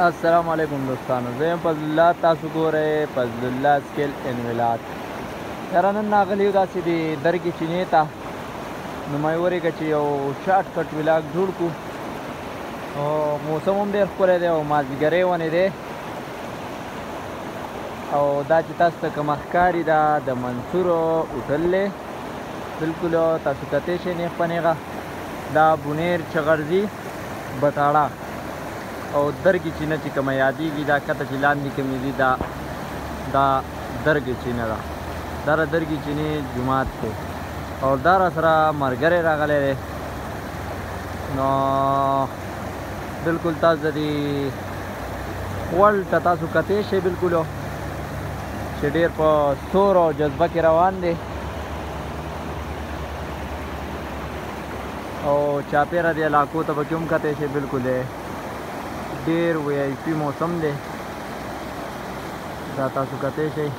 السلام علیکم دوستانو، زه یم فضل الله، تاسو ګورئ فضل الله سکل ان ولاد. یاره نن راغلي یو داسې د درګې چینې ته، نو ما ولیکه چې یو شارټ کټ ولاګ جوړ کړو. او موسم هم ډېر ښکلی دی او مازدیګری ونې دی. او دا چې تاسو ته کومه ښکاري دا د منصور هوټل دی، بلکل تاسو کتی شئ نیغ په نیغه. دا بونیر چغرزي بټاړه او درګې چینه چې کومه یادېږي، دا کته چې لاندې کومې دي دا درګې چینه ده. دا د درګې چینې جومات دی او دا راسره ملګری راغلی دی. نو بلکل تاسو د دې خول ته تاسو کتی شئ، بلکل چې ډېر په سور او جذبه کې روان دی او چاپېره دې علاقو ته پکې هم کتی شئ. بلکل ډېر وی آی پي موسم دی، دا تاسو کتی شئ.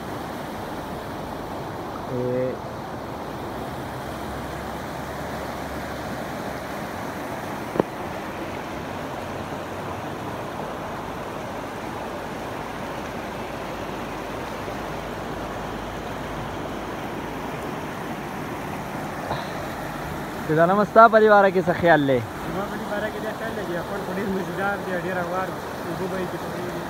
دا نام ستا په دې باره کې څه خیال دی؟ زما په دې باره کې دا خیال دی چې خپل خو ډېر مزیدار دی، ډېر هوار اوبه به یې پکې تویېږي.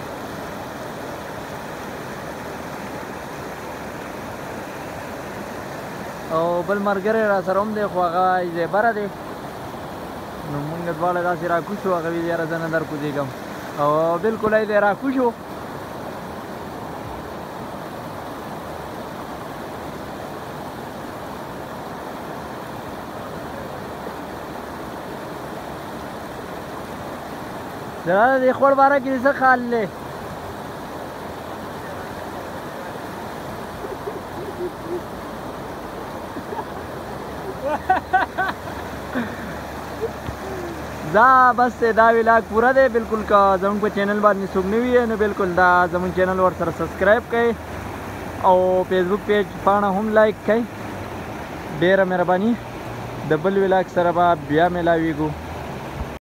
او بل ملګری راسره هم دی، خو هغه یې بره دی. نو مونږ دواړه داسې راکوز شو، هغه ویل یاره زه نه درکوزېږم او بلکل یې راکوز شو. دا د خور باره کې څه خیال دی؟ دا بس دا ولاګ پوره دی. بلکل که زموږ په چینل باندې څوک نوي یې نو بلکل دا زموږ چینل ورسره سبسکرایب کړئ او فیسبوک پیج پاڼه هم لایک کړئ. ډېره مهرباني. د بل ولاګ سره به بیا میلاویږو.